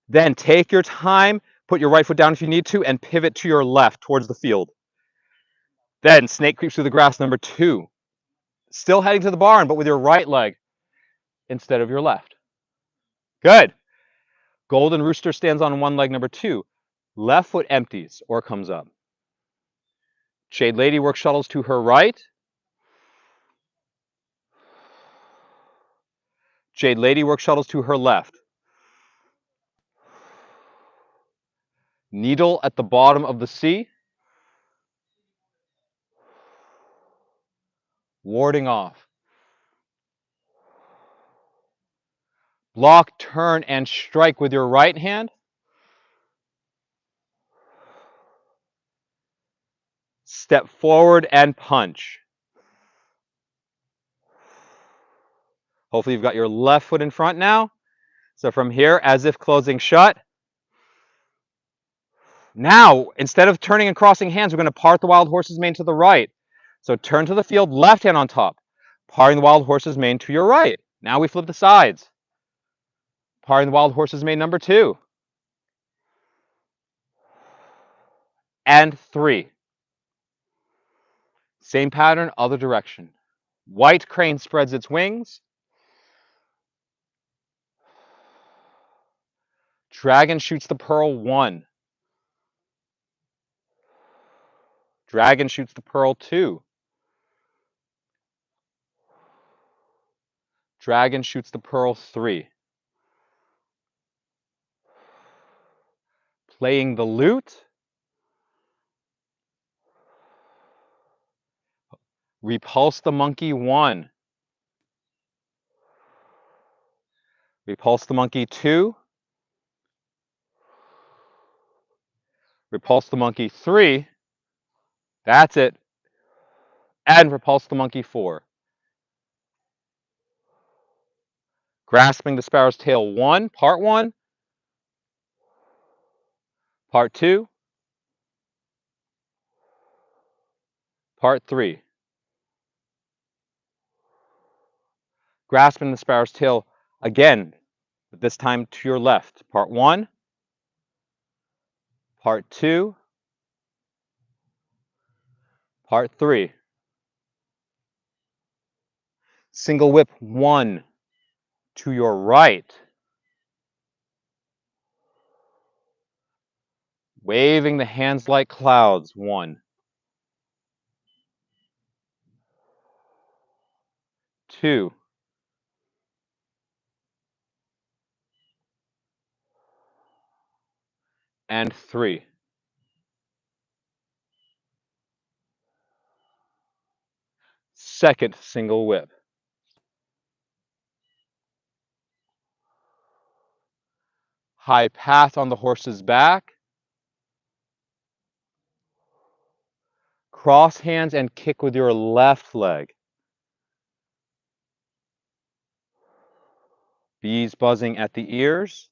Then take your time. Put your right foot down if you need to and pivot to your left towards the field. Then snake creeps through the grass, number 2. Still heading to the barn, but with your right leg instead of your left. Good. Golden rooster stands on one leg, number 2. Left foot empties or comes up. Shade lady work shuttles to her right. Jade lady work shuttles to her left. Needle at the bottom of the C. Warding off. Block, turn, and strike with your right hand. Step forward and punch. Hopefully you've got your left foot in front now. So from here, as if closing shut. Now, instead of turning and crossing hands, we're going to part the wild horse's mane to the right. So turn to the field, left hand on top. Parting the wild horse's mane to your right. Now we flip the sides. Parting the wild horse's mane, number 2. And 3. Same pattern, other direction. White crane spreads its wings. Dragon shoots the pearl, 1. Dragon shoots the pearl, 2. Dragon shoots the pearl, 3. Playing the lute. Repulse the monkey, 1. Repulse the monkey, 2. Repulse the monkey, 3. That's it. And repulse the monkey, 4. Grasping the sparrow's tail, 1. Part 1. Part 2. Part 3. Grasping the sparrow's tail again, but this time to your left. Part 1. Part 2. Part 3. Single whip, 1 to your right. Waving the hands like clouds, 1. 2. And 3. Second single whip. High path on the horse's back. Cross hands and kick with your left leg. Bees buzzing at the ears.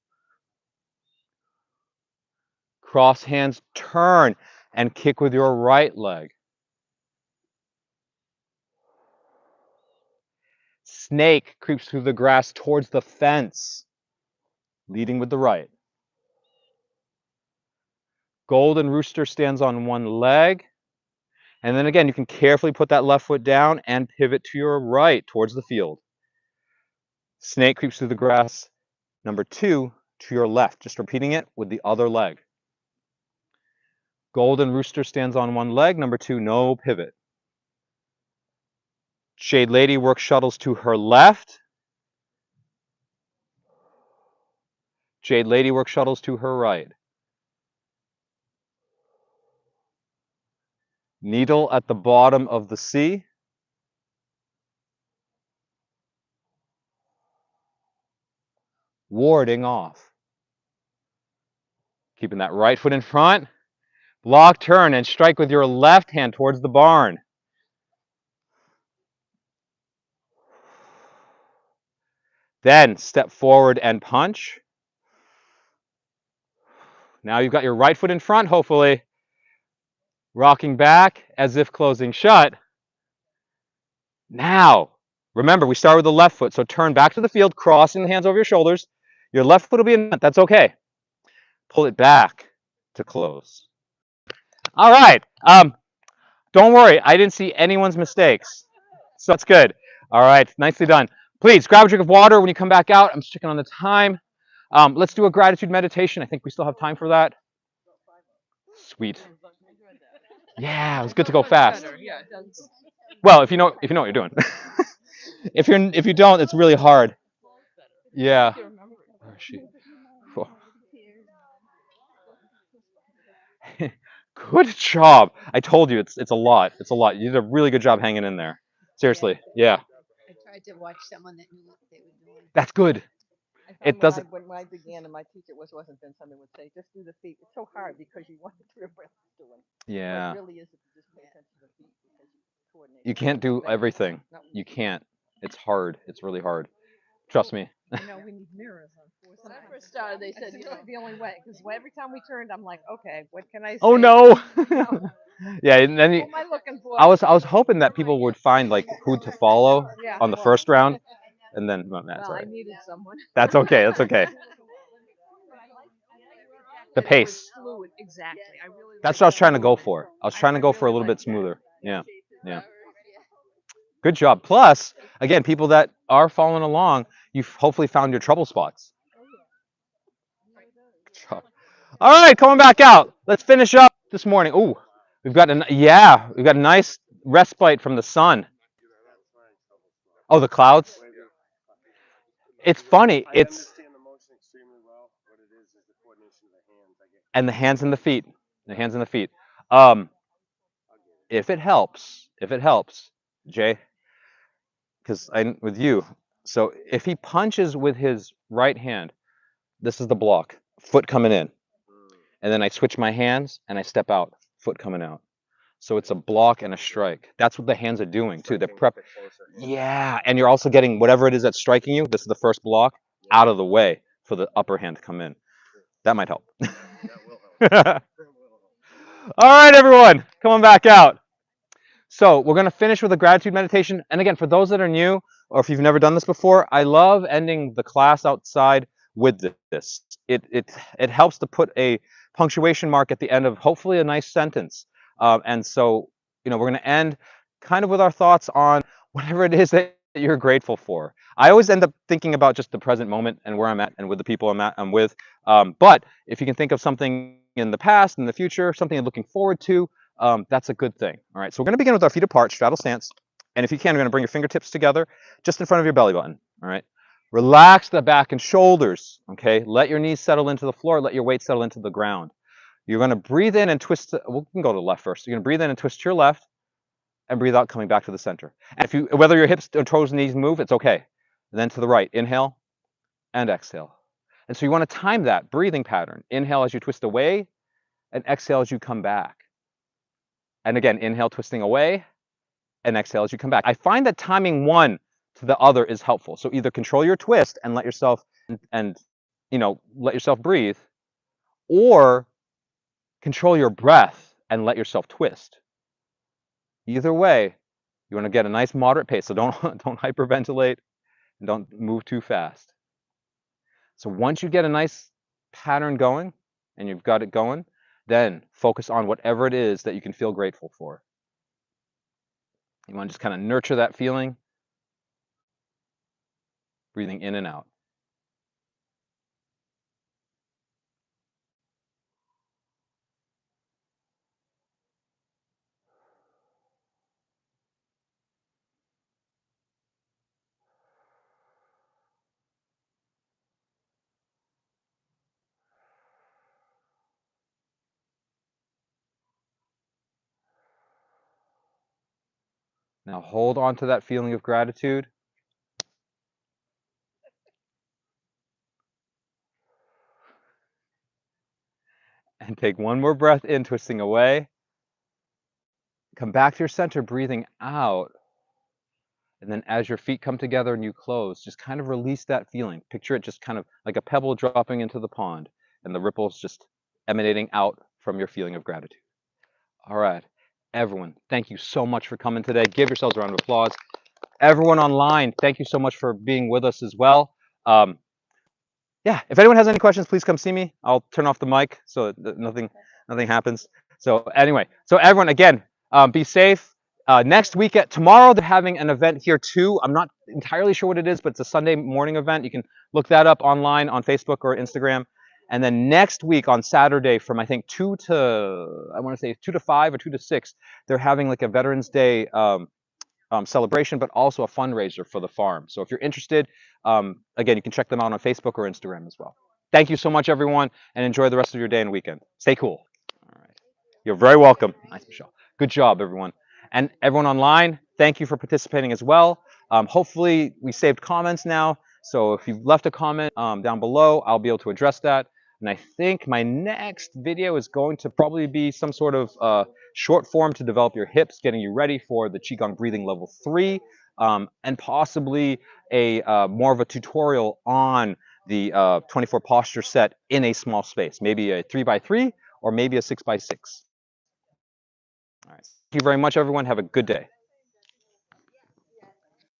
Cross hands, turn and kick with your right leg. Snake creeps through the grass towards the fence, leading with the right. Golden rooster stands on one leg. And then again, you can carefully put that left foot down and pivot to your right towards the field. Snake creeps through the grass, number 2, to your left. Just repeating it with the other leg. Golden rooster stands on one leg, number 2, no pivot. Shade lady works shuttles to her left. Jade lady works shuttles to her right. Needle at the bottom of the C. Warding off. Keeping that right foot in front. Block, turn, and strike with your left hand towards the barn. Then step forward and punch. Now you've got your right foot in front, hopefully. Rocking back as if closing shut. Now, remember, we start with the left foot, so turn back to the field, crossing the hands over your shoulders. Your left foot will be in front. That's okay. Pull it back to close. All right. Don't worry. I didn't see anyone's mistakes, so that's good. All right. Nicely done. Please grab a drink of water when you come back out. I'm checking on the time. Let's do a gratitude meditation. I think we still have time for that. Sweet. Yeah, it was good to go fast. Well, if you know what you're doing. if you don't, it's really hard. Yeah. Where is she? Oh. Good job. I told you it's a lot. It's a lot. You did a really good job hanging in there. Seriously. Yeah. I tried to watch someone that knew what they were doing. That's good. It doesn't. When I began, and my teacher wasn't, then someone would say, "Just do the feet." It's so hard because you want to do what you're doing. Yeah. But it really is if you just pay attention to the feet because you coordinate. You can't do everything. You can't. It's hard. It's really hard. Trust me. You know, we need mirrors. When I first started, they said, you know, the only way, because every time we turned, I'm like, okay, what can I say? Oh no. Yeah, and then What am I looking for? I was hoping that people would find like who to follow Yeah. on the first round, and then well, that's Well, all I right. needed someone. That's okay. That's okay. The pace. Fluid, exactly. I really. That's what I was trying to go for. I was trying to go for a little bit smoother. Yeah. Yeah. Good job. Plus, again, people that are following along, you've hopefully found your trouble spots. Good job. All right, coming back out. Let's finish up this morning. Ooh, we've got a nice respite from the sun. Oh, the clouds. It's funny. I It's understand the motion extremely well. What it is the coordination of the hands. I get. and the hands and the feet. The hands and the feet. If it helps, Jay, because I'm with you. So if he punches with his right hand, this is the block. Foot coming in. And then I switch my hands and I step out. Foot coming out. So it's a block and a strike. That's what the hands are doing too. They're prep. Yeah, and you're also getting whatever it is that's striking you. This is the first block out of the way for the upper hand to come in. That might help. That will help. All right, everyone, coming back out. So we're going to finish with a gratitude meditation. And again, for those that are new, or if you've never done this before, I love ending the class outside with this. It helps to put a punctuation mark at the end of hopefully a nice sentence. And so, we're going to end kind of with our thoughts on whatever it is that you're grateful for. I always end up thinking about just the present moment and where I'm at and with the people I'm with. But if you can think of something in the past, in the future, something you're looking forward to, that's a good thing. All right, so we're going to begin with our feet apart, straddle stance. And if you can, you're going to bring your fingertips together just in front of your belly button. All right, relax the back and shoulders. Okay, let your knees settle into the floor. Let your weight settle into the ground. You're going to breathe in and twist. We can go to the left first. You're going to breathe in and twist to your left and breathe out, coming back to the center. And whether your hips, toes, and knees move, it's okay. And then to the right, inhale and exhale. And so you want to time that breathing pattern. Inhale as you twist away and exhale as you come back. And again, inhale, twisting away, and exhale as you come back. I find that timing one to the other is helpful. So either control your twist and let yourself let yourself breathe, or control your breath and let yourself twist. Either way, you want to get a nice moderate pace. So don't don't hyperventilate and don't move too fast. So once you get a nice pattern going and you've got it going, then focus on whatever it is that you can feel grateful for. You want to just kind of nurture that feeling, breathing in and out. Now hold on to that feeling of gratitude. And take one more breath in, twisting away. Come back to your center, breathing out. And then as your feet come together and you close, just kind of release that feeling. Picture it just kind of like a pebble dropping into the pond and the ripples just emanating out from your feeling of gratitude. All right, everyone, thank you so much for coming today. Give yourselves a round of applause. Everyone online, thank you so much for being with us as well. Yeah, if anyone has any questions, please come see me. I'll turn off the mic so that nothing happens. So anyway, so everyone, again, be safe. Next week, tomorrow, they're having an event here too. I'm not entirely sure what it is, but it's a Sunday morning event. You can look that up online on Facebook or Instagram. And then next week on Saturday from I think 2 to 5 or 2 to 6, they're having like a Veterans Day celebration, but also a fundraiser for the farm. So if you're interested, again, you can check them out on Facebook or Instagram as well. Thank you so much, everyone, and enjoy the rest of your day and weekend. Stay cool. All right. You're very welcome. Nice, Michelle. Good job, everyone. And everyone online, thank you for participating as well. Hopefully, we saved comments now. So if you've left a comment down below, I'll be able to address that. And I think my next video is going to probably be some sort of short form to develop your hips, getting you ready for the Qigong breathing level 3, and possibly a more of a tutorial on the 24 posture set in a small space, maybe a 3x3 or maybe a 6x6. All right. Thank you very much, everyone. Have a good day.